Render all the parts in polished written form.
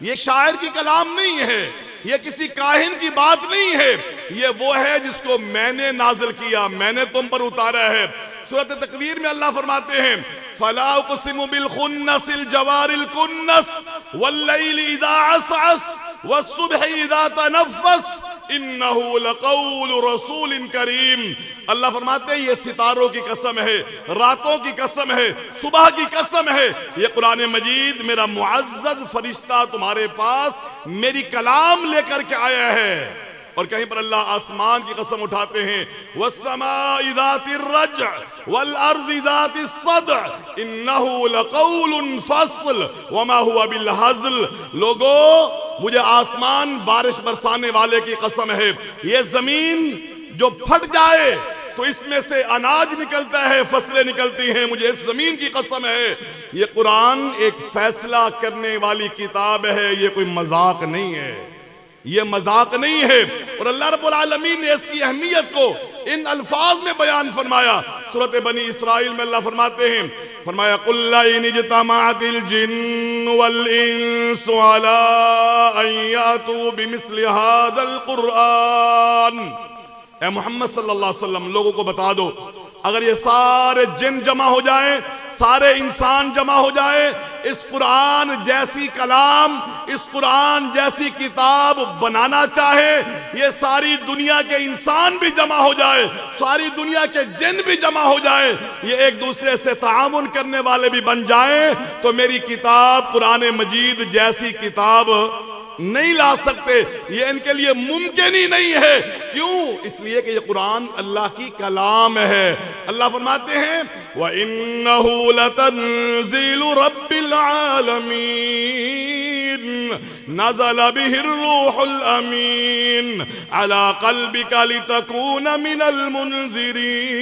یہ شاعر کی کلام نہیں ہے، یہ کسی کاہن کی بات نہیں ہے، یہ وہ ہے جس کو میں نے نازل کیا، میں نے تم پر اتارا ہے۔ سورۃ تکویر میں اللہ فرماتے ہیں فَلَا أُقْسِمُ بِالْخُنَّسِ الْجَوَارِ الْكُنَّسِ وَاللَّيْلِ إِذَا عَسْعَسَ وَالصُّبْحِ إِذَا تَنَفَّسَ إِنَّهُ لَقَوْلُ رَسُولٍ کریم۔ اللہ فرماتے ہیں یہ ستاروں کی قسم ہے، راتوں کی قسم ہے، صبح کی قسم ہے، یہ قرآن مجید میرا معزز فرشتہ تمہارے پاس میری کلام لے کر کے آیا ہے۔ اور کہیں پر اللہ آسمان کی قسم اٹھاتے ہیں وَالسَّمَاءِ ذَاتِ الرَّجْعِ وَالْأَرْضِ ذَاتِ الصَّدْعِ إِنَّهُ لَقَوْلٌ فَصْلٌ وَمَا هُوَ بِالْهَزْلِ۔ لوگو مجھے آسمان بارش برسانے والے کی قسم ہے، یہ زمین جو پھٹ جائے تو اس میں سے اناج نکلتا ہے، فصلیں نکلتی ہیں، مجھے اس زمین کی قسم ہے۔ یہ قرآن ایک فیصلہ کرنے والی کتاب ہے، یہ کوئی مذاق نہیں ہے، یہ مذاق نہیں ہے۔ اور اللہ رب العالمین نے اس کی اہمیت کو ان الفاظ میں بیان فرمایا۔ سورۃ بنی اسرائیل میں اللہ فرماتے ہیں، فرمایا قُلْ لَئِنِ اجْتَمَعَتِ الْجِنُّ وَالْإِنسُ عَلَىٰ أَن يَأْتُوا بِمِثْلِ هَٰذَا الْقُرْآنِ۔ اے محمد صلی اللہ علیہ وسلم لوگوں کو بتا دو، اگر یہ سارے جن جمع ہو جائیں، سارے انسان جمع ہو جائے، اس قرآن جیسی کلام، اس قرآن جیسی کتاب بنانا چاہے، یہ ساری دنیا کے انسان بھی جمع ہو جائے، ساری دنیا کے جن بھی جمع ہو جائے، یہ ایک دوسرے سے تعاون کرنے والے بھی بن جائیں، تو میری کتاب قرآن مجید جیسی کتاب نہیں لا سکتے۔ یہ ان کے لیے ممکن ہی نہیں ہے۔ کیوں؟ اس لیے کہ یہ قرآن اللہ کی کلام ہے۔ اللہ فرماتے ہیں وَإِنَّهُ لَتَنزِيلُ رَبِّ الْعَالَمِينَ نَزَلَ بِهِ الرُّوحُ الْأَمِينُ عَلَى قَلْبِكَ لِتَكُونَ مِنَ الْمُنذِرِينَ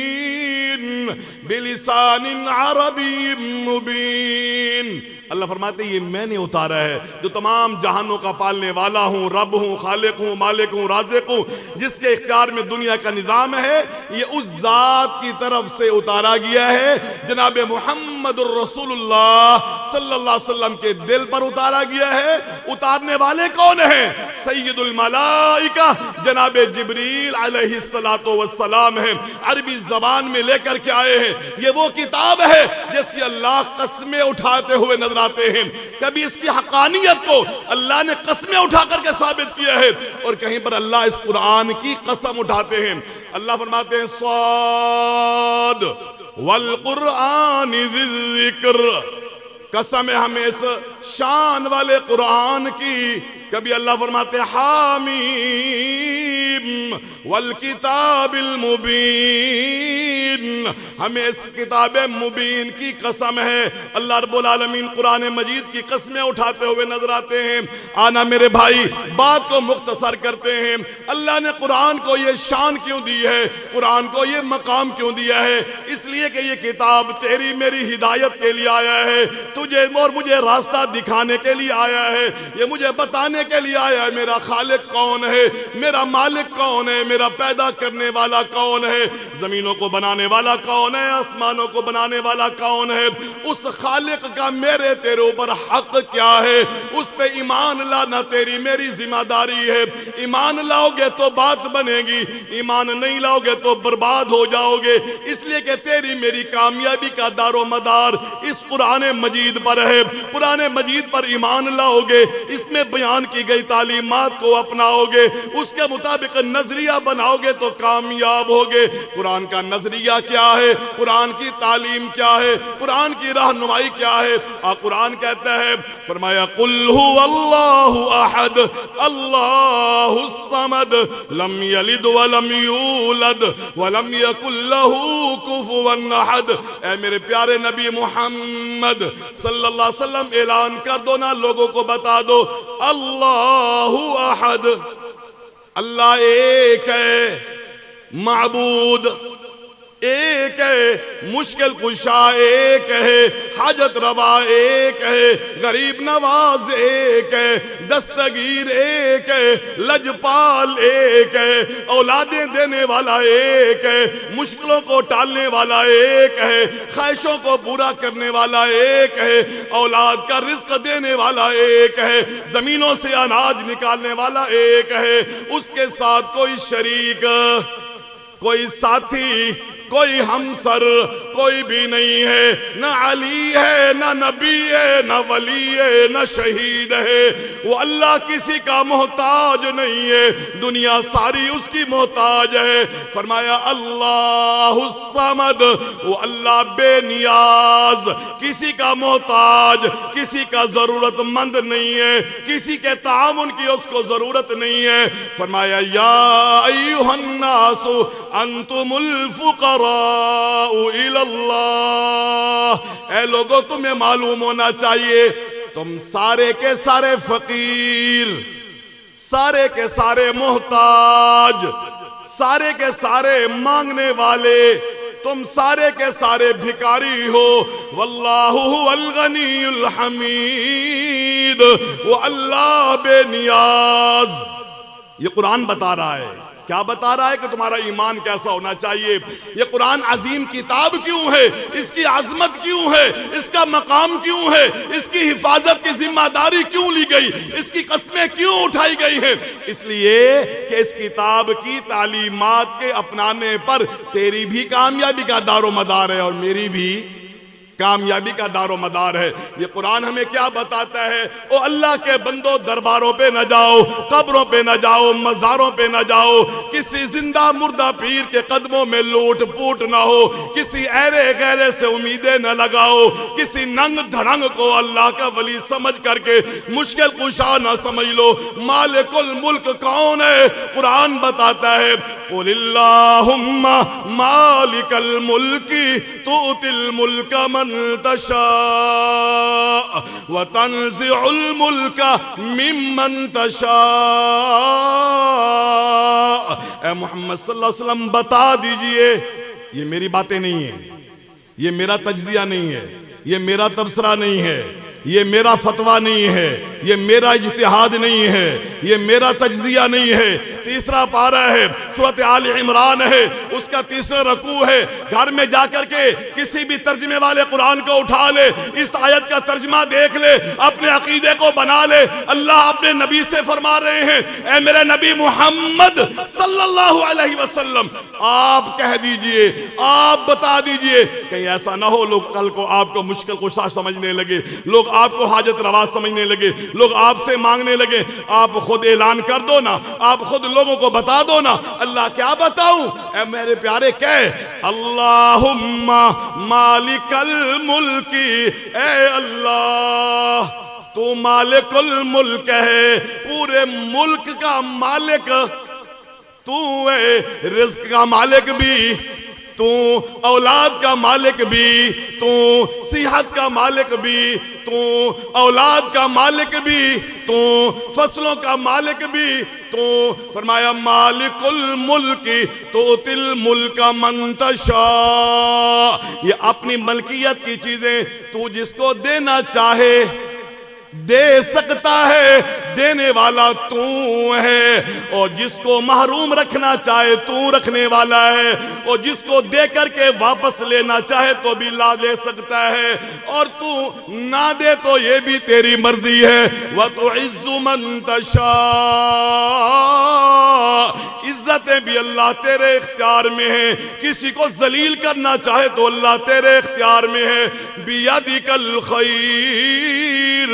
بِلِسَانٍ عَرَبِيٍّ مُبِينٍ۔ اللہ فرماتے ہیں یہ میں نے اتارا ہے، جو تمام جہانوں کا پالنے والا ہوں، رب ہوں، خالق ہوں، مالک ہوں، رازق ہوں، جس کے اختیار میں دنیا کا نظام ہے، یہ اس ذات کی طرف سے اتارا گیا ہے۔ جناب محمد الرسول اللہ صلی اللہ علیہ وسلم کے دل پر اتارا گیا ہے۔ اتارنے والے کون ہیں؟ سید الملائکہ جناب جبریل علیہ السلام ہیں، عربی زبان میں لے کر کے آئے ہیں۔ یہ وہ کتاب ہے جس کی اللہ قسمیں اٹھاتے ہوئے نظر آتے ہیں۔ کبھی اس کی حقانیت کو اللہ نے قسمیں اٹھا کر کے ثابت کیا ہے، اور کہیں پر اللہ اس قرآن کی قسم اٹھاتے ہیں۔ اللہ فرماتے ہیں صاد والقرآن ذی الذکر، قسم ہے ہمیں اس شان والے قرآن کی۔ کبھی اللہ فرماتے ہیں حامیم والکتاب المبین، ہمیں اس کتاب مبین کی قسم ہے۔ اللہ رب العالمین قرآن مجید کی قسمیں اٹھاتے ہوئے نظر آتے ہیں۔ آنا میرے بھائی بات کو مختصر کرتے ہیں، اللہ نے قرآن کو یہ شان کیوں دی ہے، قرآن کو یہ مقام کیوں دیا ہے؟ اس لیے کہ یہ کتاب تیری میری ہدایت کے لیے آیا ہے، تجھے اور مجھے راستہ دکھانے کے لیے آیا ہے، یہ مجھے بتانے کے لیے آیا ہے میرا خالق کون ہے، میرا مالک کون ہے، میرا پیدا کرنے والا کون ہے، زمینوں کو بنانے والا کون ہے، آسمانوں کو بنانے والا کون ہے، اس خالق کا میرے تیرے اوپر حق کیا ہے، اس پہ ایمان لانا تیری میری ذمہ داری ہے۔ ایمان لاؤ گے تو بات بنے گی، ایمان نہیں لاؤ گے تو برباد ہو جاؤ گے۔ اس لیے کہ تیری میری کامیابی کا دار و مدار اس قرآن مجید پر ہے۔ قرآن مجید پر ایمان لاؤ گے، اس میں بیان کی گئی تعلیمات کو اپناؤ گے، اس کے مطابق نظریہ بناؤ گے تو کامیاب ہوگے۔ قرآن کا نظریہ کیا ہے، قرآن کی تعلیم کیا ہے، قرآن کی رہنمائی کیا ہے؟ قرآن کہتا ہے، فرمایا قل هو اللہ احد اللہ الصمد لم یلد ولم یولد ولم یکن له کفوا احد۔ اے میرے پیارے نبی محمد صلی اللہ علیہ وسلم اعلان کر دو نا، لوگوں کو بتا دو اللہ احد، اللہ ایک ہے، معبود ایک ہے، مشکل کشا ایک ہے، حاجت روا ایک ہے، غریب نواز ایک ہے، دستگیر ایک ہے، لجپال ایک ہے، اولادیں دینے والا ایک ہے، مشکلوں کو ٹالنے والا ایک ہے، خواہشوں کو پورا کرنے والا ایک ہے، اولاد کا رزق دینے والا ایک ہے، زمینوں سے اناج نکالنے والا ایک ہے، اس کے ساتھ کوئی شریک، کوئی ساتھی، کوئی ہمسر کوئی بھی نہیں ہے، نہ علی ہے، نہ نبی ہے، نہ ولی ہے، نہ شہید ہے، وہ اللہ کسی کا محتاج نہیں ہے، دنیا ساری اس کی محتاج ہے۔ فرمایا اللہ الصمد، وہ اللہ بے نیاز، کسی کا محتاج، کسی کا ضرورت مند نہیں ہے، کسی کے تعاون کی اس کو ضرورت نہیں ہے۔ فرمایا یا ایھا الناس انتم الفقراء الی اللہ، اے لوگوں تمہیں معلوم ہونا چاہیے تم سارے کے سارے فقیر، سارے کے سارے محتاج، سارے کے سارے مانگنے والے، تم سارے کے سارے بھکاری ہو۔ واللہ هو الغنی الحمید، وہ اللہ بے نیاز۔ یہ قرآن بتا رہا ہے، کیا بتا رہا ہے کہ تمہارا ایمان کیسا ہونا چاہیے۔ یہ قرآن عظیم کتاب کیوں ہے، اس کی عظمت کیوں ہے، اس کا مقام کیوں ہے، اس کی حفاظت کی ذمہ داری کیوں لی گئی، اس کی قسمیں کیوں اٹھائی گئی ہیں؟ اس لیے کہ اس کتاب کی تعلیمات کے اپنانے پر تیری بھی کامیابی کا دار و مدار ہے اور میری بھی کامیابی کا دار و مدار ہے۔ یہ قرآن ہمیں کیا بتاتا ہے؟ او اللہ کے بندو، درباروں پہ نہ جاؤ، قبروں پہ نہ جاؤ، مزاروں پہ نہ جاؤ، کسی زندہ مردہ پیر کے قدموں میں لوٹ پوٹ نہ ہو، کسی ایرے غیرے سے امیدیں نہ لگاؤ، کسی ننگ دھڑنگ کو اللہ کا ولی سمجھ کر کے مشکل کشا نہ سمجھ لو۔ مالک الملک کون ہے؟ قرآن بتاتا ہے قل اللہم مالک الملک تؤتی الملک من تشاء وتنزع الملک ممن تشاء۔ اے محمد صلی اللہ علیہ وسلم بتا دیجئے، یہ میری باتیں نہیں ہیں، یہ میرا تجزیہ نہیں ہے، یہ میرا تبصرہ نہیں ہے، یہ میرا فتویٰ نہیں ہے، یہ میرا اجتہاد نہیں ہے، یہ میرا تجزیہ نہیں ہے۔ تیسرا پارہ ہے، سورۃ آل عمران ہے، اس کا تیسرا رکوع ہے۔ گھر میں جا کر کے کسی بھی ترجمے والے قرآن کو اٹھا لے، اس آیت کا ترجمہ دیکھ لے، اپنے عقیدے کو بنا لے۔ اللہ اپنے نبی سے فرما رہے ہیں، اے میرے نبی محمد صلی اللہ علیہ وسلم، آپ کہہ دیجئے، آپ بتا دیجئے، کہیں ایسا نہ ہو لوگ کل کو آپ کو مشکل کشا سمجھنے لگے، لوگ آپ کو حاجت روا سمجھنے لگے، لوگ آپ سے مانگنے لگے۔ آپ خود اعلان کر دو نا، آپ خود لوگوں کو بتا دو نا۔ اللہ کیا بتاؤں؟ اے میرے پیارے کہے اللہم مالک الملک، اے اللہ تو مالک الملک ہے، پورے ملک کا مالک تو ہے، رزق کا مالک بھی تو، اولاد کا مالک بھی تو، صحت کا مالک بھی تو، اولاد کا مالک بھی تو، فصلوں کا مالک بھی تو۔ فرمایا مالک الملک تؤتی الملک من تشاء، یہ اپنی ملکیت کی چیزیں تو جس کو دینا چاہے دے سکتا ہے، دینے والا تو ہے، اور جس کو محروم رکھنا چاہے تو رکھنے والا ہے، اور جس کو دے کر کے واپس لینا چاہے تو بھی لا لے سکتا ہے، اور تو نہ دے تو یہ بھی تیری مرضی ہے۔ وَتُعِزُّ مَن تَشَاءُ، عزتیں بھی اللہ تیرے اختیار میں ہیں، کسی کو ذلیل کرنا چاہے تو اللہ تیرے اختیار میں ہے۔ بِيَدِكَ الْخَيْرُ،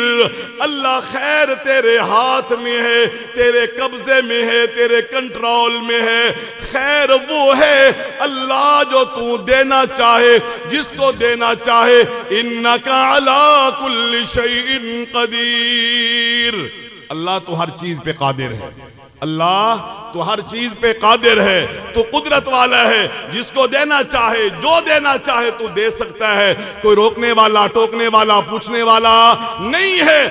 اللہ خیر تیرے ہاتھ میں ہے، تیرے قبضے میں ہے، تیرے کنٹرول میں ہے۔ خیر وہ ہے اللہ جو تو دینا چاہے، جس کو دینا چاہے۔ اِنَّكَ عَلَىٰ كُلِّ شَيْءٍ قَدِيرٌ، اللہ تو ہر چیز پہ قادر ہے، اللہ تو ہر چیز پہ قادر ہے، تو قدرت والا ہے، جس کو دینا چاہے جو دینا چاہے تو دے سکتا ہے، کوئی روکنے والا ٹوکنے والا پوچھنے والا نہیں ہے۔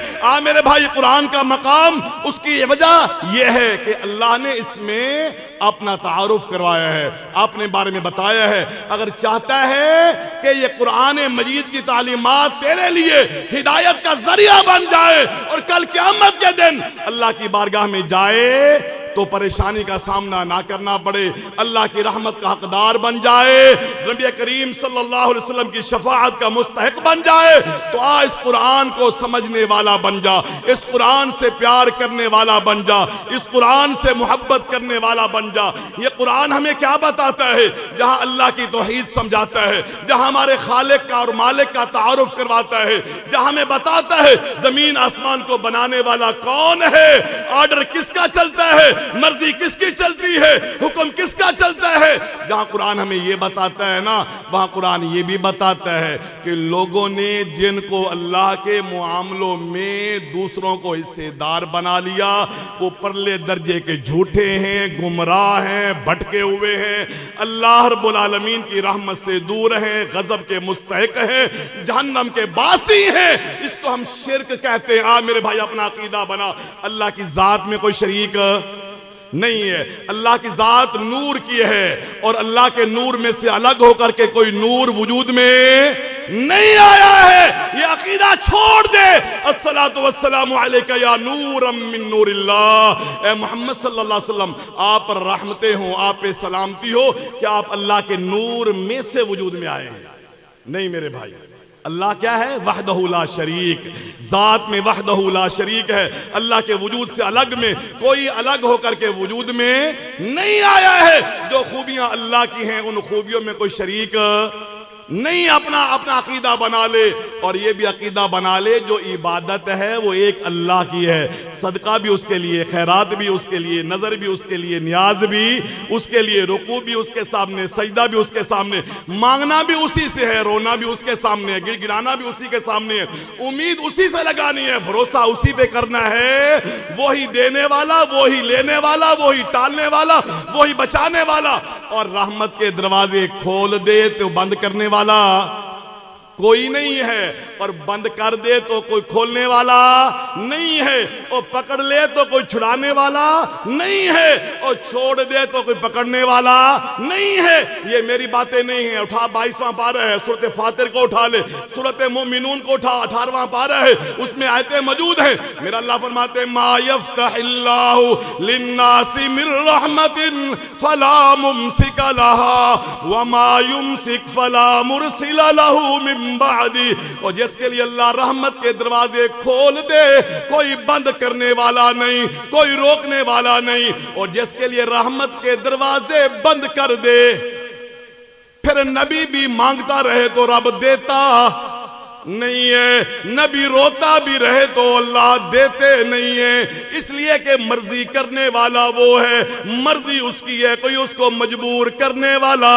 میرے بھائی، قرآن کا مقام اس کی وجہ یہ ہے کہ اللہ نے اس میں اپنا تعارف کروایا ہے، اپنے بارے میں بتایا ہے۔ اگر چاہتا ہے کہ یہ قرآن مجید کی تعلیمات تیرے لیے ہدایت کا ذریعہ بن جائے اور کل قیامت کے دن اللہ کی بارگاہ میں جائے تو پریشانی کا سامنا نہ کرنا پڑے، اللہ کی رحمت کا حقدار بن جائے، نبی کریم صلی اللہ علیہ وسلم کی شفاعت کا مستحق بن جائے، تو اس قرآن کو سمجھنے والا بن جا، اس قرآن سے پیار کرنے والا بن جا، اس قرآن سے محبت کرنے والا بن جا۔ یہ قرآن ہمیں کیا بتاتا ہے؟ جہاں اللہ کی توحید سمجھاتا ہے، جہاں ہمارے خالق کا اور مالک کا تعارف کرواتا ہے، جہاں ہمیں بتاتا ہے زمین آسمان کو بنانے والا کون ہے، آرڈر کس کا چلتا ہے، مرضی کس کی چلتی ہے، حکم کس کا چلتا ہے۔ جہاں قرآن ہمیں یہ بتاتا ہے نا، وہاں قرآن یہ بھی بتاتا ہے کہ لوگوں نے جن کو اللہ کے معاملوں میں دوسروں کو حصے دار بنا لیا، وہ پرلے درجے کے جھوٹے ہیں، گمراہ ہیں، بھٹکے ہوئے ہیں، اللہ رب العالمین کی رحمت سے دور ہیں، غضب کے مستحق ہیں، جہنم کے باسی ہیں۔ اس کو ہم شرک کہتے ہیں۔ میرے بھائی، اپنا عقیدہ بنا، اللہ کی ذات میں کوئی شریک نہیں ہے، اللہ کی ذات نور کی ہے، اور اللہ کے نور میں سے الگ ہو کر کے کوئی نور وجود میں نہیں آیا ہے۔ یہ عقیدہ چھوڑ دے۔ الصلاۃ والسلام علیک یا نورا من نور اللہ، اے محمد صلی اللہ علیہ وسلم، آپ پر رحمتیں ہوں، آپ پہ سلامتی ہو کہ آپ اللہ کے نور میں سے وجود میں آئے ہیں۔ نہیں میرے بھائی، اللہ کیا ہے؟ وحدہ لا شریک، ذات میں وحدہ لا شریک ہے۔ اللہ کے وجود سے الگ میں کوئی الگ ہو کر کے وجود میں نہیں آیا ہے۔ جو خوبیاں اللہ کی ہیں ان خوبیوں میں کوئی شریک نہیں۔ اپنا عقیدہ بنا لے، اور یہ بھی عقیدہ بنا لے جو عبادت ہے وہ ایک اللہ کی ہے، صدقہ بھی اس کے لیے، خیرات بھی اس کے لیے، نظر بھی اس کے لیے، نیاز بھی اس کے لیے، رکوع بھی اس کے سامنے، سجدہ بھی اس کے سامنے، مانگنا بھی اسی سے ہے، رونا بھی اس کے سامنے ہے، گڑ گڑانا بھی اسی کے سامنے ہے، امید اسی سے لگانی ہے، بھروسہ اسی پہ کرنا ہے۔ وہی دینے والا، وہی لینے والا، وہی ٹالنے والا، وہی بچانے والا، اور رحمت کے دروازے کھول دے تو بند کرنے والا کوئی نہیں ہے، اور بند کر دے تو کوئی کھولنے والا نہیں ہے، اور پکڑ لے تو کوئی چھڑانے والا نہیں ہے، اور چھوڑ دے تو کوئی پکڑنے والا نہیں ہے۔ یہ میری باتیں نہیں ہیں۔ اٹھا 22واں پارہ ہے، سورۃ فاطر کو اٹھا لے، سورۃ مومنون کو اٹھا، 18واں پارہ ہے، اس میں آیتیں موجود ہیں۔ میرا اللہ فرماتے ہیں ما یفتح اللہ للناس من رحمت فلا ممسک لها وما یمسک فلا مرسل له من بعدی، اور جس کے لیے اللہ رحمت کے دروازے کھول دے کوئی بند کرنے والا نہیں، کوئی روکنے والا نہیں، اور جس کے لیے رحمت کے دروازے بند کر دے، پھر نبی بھی مانگتا رہے تو رب دیتا نہیں ہے، نبی روتا بھی رہے تو اللہ دیتے نہیں ہے، اس لیے کہ مرضی کرنے والا وہ ہے، مرضی اس کی ہے، کوئی اس کو مجبور کرنے والا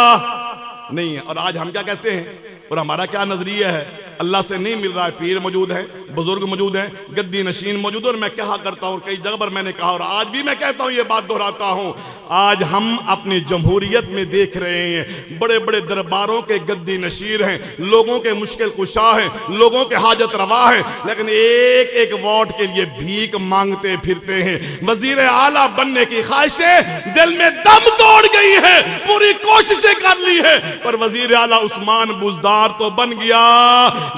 نہیں ہے۔ اور آج ہم کیا کہتے ہیں اور ہمارا کیا نظریہ ہے؟ اللہ سے نہیں مل رہا ہے، پیر موجود ہیں، بزرگ موجود ہیں، گدی نشین موجود، اور میں کہا کرتا ہوں، کئی جگہ پر میں نے کہا اور آج بھی میں کہتا ہوں، یہ بات دہراتا ہوں، آج ہم اپنی جمہوریت میں دیکھ رہے ہیں بڑے بڑے درباروں کے گدی نشیر ہیں، لوگوں کے مشکل کشا ہیں، لوگوں کے حاجت روا ہیں، لیکن ایک ایک ووٹ کے لیے بھیک مانگتے پھرتے ہیں۔ وزیر اعلیٰ بننے کی خواہشیں دل میں دم توڑ گئی ہیں، پوری کوششیں کر لی ہے، پر وزیر اعلیٰ عثمان بزدار تو بن گیا،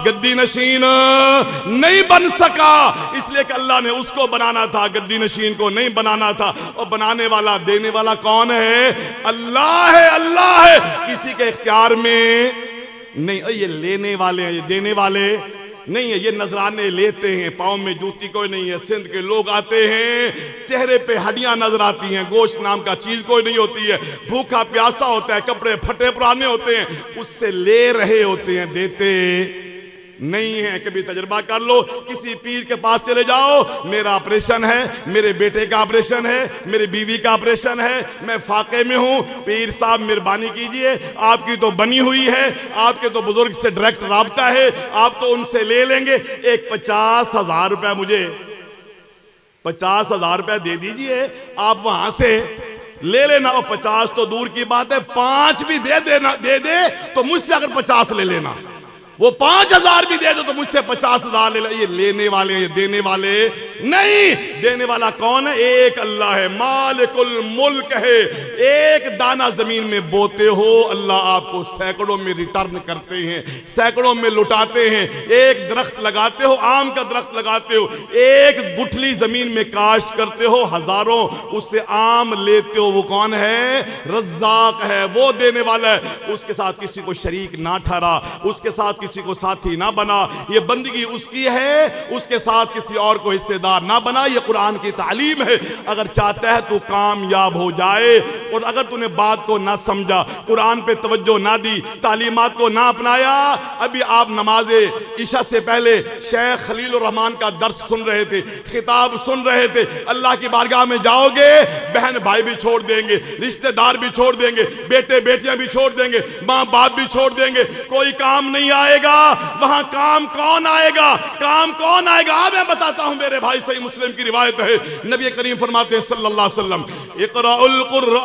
گدی نشین نہیں بن سکا، اس لیے کہ اللہ نے اس کو بنانا تھا، گدی نشین کو نہیں بنانا تھا۔ اور بنانے والا دینے والا کون ہے؟ اللہ ہے، اللہ ہے، کسی کے اختیار میں نہیں۔ یہ لینے والے ہیں، یہ دینے والے نہیں ہے۔ یہ نذرانے لیتے ہیں، پاؤں میں جوتی کوئی نہیں ہے، سندھ کے لوگ آتے ہیں، چہرے پہ ہڈیاں نظر آتی ہیں، گوشت نام کا چیز کوئی نہیں ہوتی ہے، بھوکا پیاسا ہوتا ہے، کپڑے پھٹے پرانے ہوتے ہیں، اس سے لے رہے ہوتے ہیں، دیتے نہیں ہے۔ کبھی تجربہ کر لو، کسی پیر کے پاس چلے جاؤ، میرا آپریشن ہے، میرے بیٹے کا آپریشن ہے، میری بیوی کا آپریشن ہے، میں فاقے میں ہوں، پیر صاحب مہربانی کیجئے، آپ کی تو بنی ہوئی ہے، آپ کے تو بزرگ سے ڈائریکٹ رابطہ ہے، آپ تو ان سے لے لیں گے، ایک 50,000 روپے مجھے 50,000 روپے دے دیجئے، آپ وہاں سے لے لینا، اور 50 تو دور کی بات ہے 5 بھی دے دے تو مجھ سے اگر 50 لے لینا، وہ 5000 بھی دے دو تو مجھ سے 50,000 لے لے۔ یہ لینے والے یہ دینے والے نہیں، دینے والا کون ہے؟ ایک اللہ ہے، مالک الملک ہے۔ ایک دانہ زمین میں بوتے ہو، اللہ آپ کو سینکڑوں میں ریٹرن کرتے ہیں، سینکڑوں میں لٹاتے ہیں۔ ایک درخت لگاتے ہو، آم کا درخت لگاتے ہو، ایک گٹھلی زمین میں کاشت کرتے ہو، ہزاروں اس سے آم لیتے ہو۔ وہ کون ہے؟ رزاق ہے، وہ دینے والا ہے۔ اس کے ساتھ کسی کو شریک نہ ٹھہرا، اس کے ساتھ کسی کو ساتھی نہ بنا، یہ بندگی اس کی ہے، اس کے ساتھ کسی اور کو حصے دار نہ بنا۔ یہ قرآن کی تعلیم ہے۔ اگر چاہتا ہے تو کامیاب ہو جائے، اور اگر تو نے بات کو نہ سمجھا، قرآن پہ توجہ نہ دی، تعلیمات کو نہ اپنایا۔ ابھی آپ نماز عشاء سے پہلے شیخ خلیل الرحمان کا درس سن رہے تھے، خطاب سن رہے تھے۔ اللہ کی بارگاہ میں جاؤ گے، بہن بھائی بھی چھوڑ دیں گے، رشتہ دار بھی چھوڑ دیں گے، بیٹے بیٹیاں بھی چھوڑ دیں گے، ماں باپ بھی چھوڑ دیں گے، کوئی کام نہیں آئے گا۔ وہاں کام کون آئے گا؟ کام کون آئے گا؟ میں بتاتا ہوں میرے بھائی، صحیح مسلم کی روایت ہے، نبی کریم فرماتے ہیں صلی اللہ علیہ وسلم، اقرأ القرآن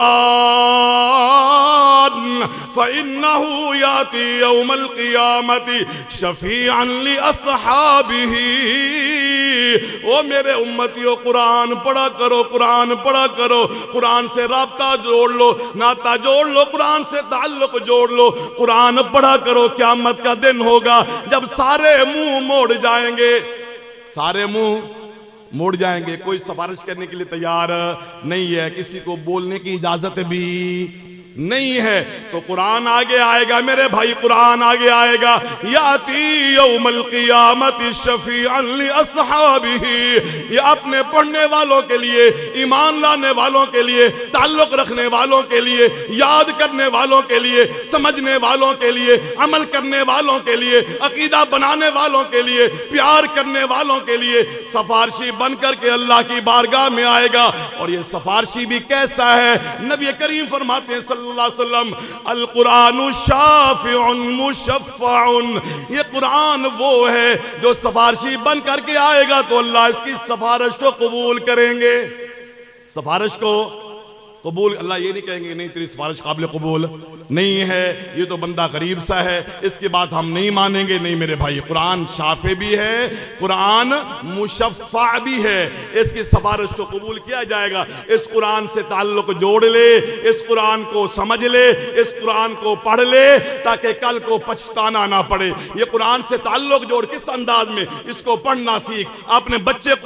فإنه يأتي يوم القيامة شفيعا لأصحابه۔ او میرے امتیوں، قرآن پڑھا کرو، قرآن پڑھا کرو، قرآن سے رابطہ جوڑ لو، ناتا جوڑ لو، قرآن سے تعلق جوڑ لو، قرآن پڑھا کرو۔ قیامت کا دن ہوگا جب سارے منہ موڑ جائیں گے، سارے منہ موڑ جائیں گے، کوئی سفارش کرنے کے لیے تیار نہیں ہے، کسی کو بولنے کی اجازت بھی نہیں ہے، تو قرآن آگے آئے گا میرے بھائی، قرآن آگے آئے گا۔ یاتی یوم القیامت شفیعا لاصحابہ، یہ اپنے پڑھنے والوں کے لیے، ایمان لانے والوں کے لیے، تعلق رکھنے والوں کے لیے، یاد کرنے والوں کے لیے، سمجھنے والوں کے لیے، عمل کرنے والوں کے لیے، عقیدہ بنانے والوں کے لیے، پیار کرنے والوں کے لیے سفارشی بن کر کے اللہ کی بارگاہ میں آئے گا۔ اور یہ سفارشی بھی کیسا ہے؟ نبی کریم فرماتے ہیں صلی اللہ علیہ وسلم، القرآن شافع مشفع، یہ قرآن وہ ہے جو سفارشی بن کر کے آئے گا تو اللہ اس کی سفارش کو قبول کریں گے۔ سفارش کو قبول، اللہ یہ نہیں کہیں گے نہیں تیری سفارش قابل قبول نہیں ہے، یہ تو بندہ غریب سا ہے، اس کی بات ہم نہیں مانیں گے۔ نہیں میرے بھائی، قرآن شافع بھی ہے، قرآن مشفع بھی ہے، اس کی سفارش کو قبول کیا جائے گا۔ اس قرآن سے تعلق جوڑ لے، اس قرآن کو سمجھ لے، اس قرآن کو پڑھ لے، تاکہ کل کو پچھتانا نہ پڑے۔ یہ قرآن سے تعلق جوڑ کس انداز میں؟ اس کو پڑھنا سیکھ، اپنے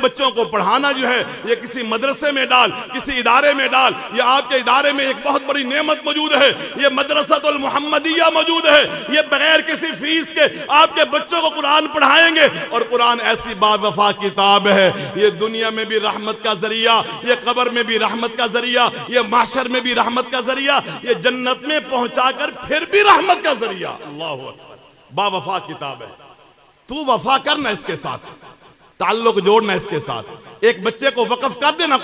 بچوں کو پڑھانا جو ہے یہ کسی مدرسے میں ڈال، کسی ادارے میں ڈال۔ یہ آپ کے ادارے میں ایک بہت بڑی نعمت موجود ہے، یہ مدرسۃ المحمدیہ موجود ہے، یہ بغیر کسی فیس کے آپ کے بچوں کو قرآن پڑھائیں گے۔ اور قرآن ایسی با وفا کتاب ہے، یہ دنیا میں بھی رحمت کا ذریعہ، یہ قبر میں بھی رحمت کا ذریعہ، یہ محشر میں بھی رحمت کا ذریعہ، یہ جنت میں پہنچا کر پھر بھی رحمت کا ذریعہ۔ اللہ اکبر، با وفا کتاب ہے، تو وفا کرنا اس کے ساتھ، تعلق جوڑنا اس کے ساتھ۔ ایک بچے کو وقف کر دینا،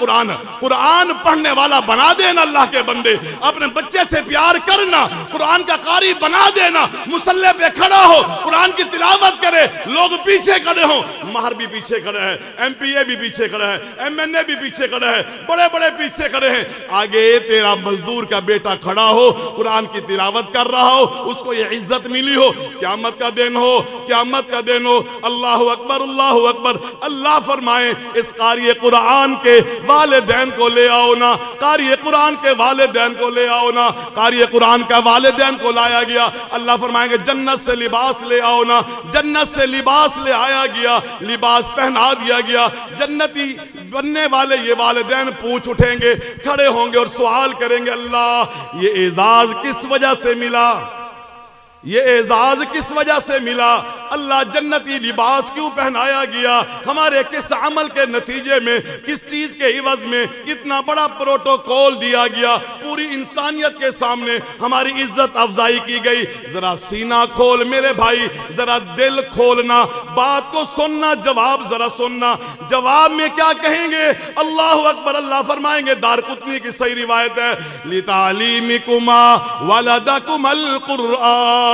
قرآن پڑھنے والا بنا دینا، اللہ کے بندے اپنے بچے سے پیار کرنا، قرآن کا قاری بنا دینا، مصلی پہ کھڑا ہو، قرآن کی تلاوت کرے، لوگ پیچھے کھڑے ہوں، مہر بھی پیچھے کھڑے ہیں، ایم پی اے بھی پیچھے کھڑے ہیں، ایم این اے بھی پیچھے کھڑے ہیں، بڑے بڑے پیچھے کھڑے ہیں، آگے تیرا مزدور کا بیٹا کھڑا ہو، قرآن کی تلاوت کر رہا ہو، اس کو یہ عزت ملی ہو، قیامت کا دن ہو، قیامت کا دن ہو۔ اللہ اکبر، اللہ اکبر۔ اللہ فرمائے اس قاری قرآن کے والدین کو لے آؤ نا، قاری قرآن کے والدین کو لے آؤ نا، قاری قرآن کا والدین کو لایا گیا۔ اللہ فرمائیں گے جنت سے لباس لے آؤ نا، جنت سے لباس لے آیا گیا، لباس پہنا دیا گیا۔ جنتی بننے والے یہ والدین پوچھ اٹھیں گے، کھڑے ہوں گے اور سوال کریں گے، اللہ یہ اعزاز کس وجہ سے ملا؟ یہ اعزاز کس وجہ سے ملا؟ اللہ جنتی لباس کیوں پہنایا گیا؟ ہمارے کس عمل کے نتیجے میں، کس چیز کے عوض میں اتنا بڑا پروٹوکول دیا گیا؟ پوری انسانیت کے سامنے ہماری عزت افزائی کی گئی۔ ذرا سینہ کھول میرے بھائی، ذرا دل کھولنا، بات کو سننا، جواب ذرا سننا۔ جواب میں کیا کہیں گے؟ اللہ اکبر۔ اللہ فرمائیں گے، دارقطنی کی صحیح روایت ہے، لِتَعْلِيمِكُمَا وَلَدَكُمَ الْقُرْآنِ،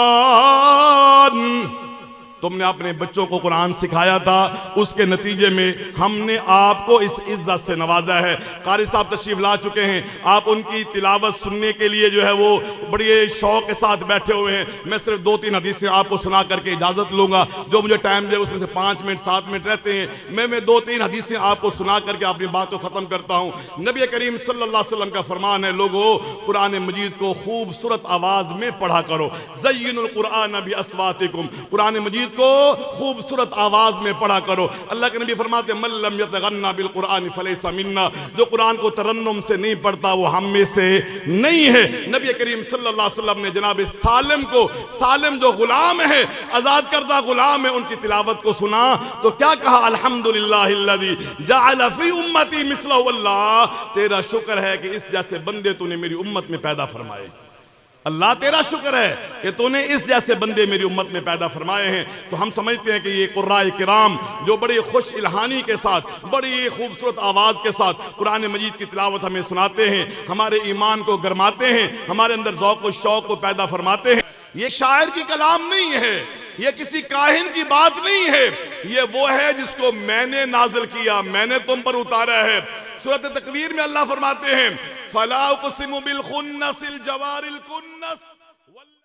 تم نے اپنے بچوں کو قرآن سکھایا تھا، اس کے نتیجے میں ہم نے آپ کو اس عزت سے نوازا ہے۔ قاری صاحب تشریف لا چکے ہیں، آپ ان کی تلاوت سننے کے لیے جو ہے وہ بڑے شوق کے ساتھ بیٹھے ہوئے ہیں۔ میں صرف 2-3 حدیثیں آپ کو سنا کر کے اجازت لوں گا، جو مجھے ٹائم دے اس میں سے 5 منٹ 7 منٹ رہتے ہیں، میں 2-3 حدیثیں آپ کو سنا کر کے اپنی بات کو ختم کرتا ہوں۔ نبی کریم صلی اللہ علیہ وسلم کا فرمان ہے، لوگو قرآن مجید کو خوبصورت آواز میں پڑھا کرو، زین القرآن باسواتکم، قرآن مجید کو خوبصورت آواز میں پڑھا کرو۔ اللہ کے نبی فرماتے ہیں من لم یتغنى بالقرآن فلیس منا، جو قرآن کو ترنم سے نہیں پڑھتا وہ ہم میں سے نہیں ہے۔ نبی کریم صلی اللہ علیہ وسلم نے جناب سالم کو، سالم جو غلام ہے، آزاد کردہ غلام ہے، ان کی تلاوت کو سنا تو کیا کہا؟ الحمدللہ الذی جعل فی امتی مثلہ، اللہ تیرا شکر ہے کہ اس جیسے بندے تو نے میری امت میں پیدا فرمائے، اللہ تیرا شکر ہے کہ تو نے اس جیسے بندے میری امت میں پیدا فرمائے ہیں۔ تو ہم سمجھتے ہیں کہ یہ قرائے کرام جو بڑی خوش الہانی کے ساتھ، بڑی خوبصورت آواز کے ساتھ قرآن مجید کی تلاوت ہمیں سناتے ہیں، ہمارے ایمان کو گرماتے ہیں، ہمارے اندر ذوق و شوق کو پیدا فرماتے ہیں۔ یہ شاعر کی کلام نہیں ہے، یہ کسی کاہن کی بات نہیں ہے، یہ وہ ہے جس کو میں نے نازل کیا، میں نے تم پر اتارا ہے۔ سورۃ تکویر میں اللہ فرماتے ہیں فَلَا أُقْسِمُ بِالْخُنَّسِ الْجَوَارِ الْكُنَّسِ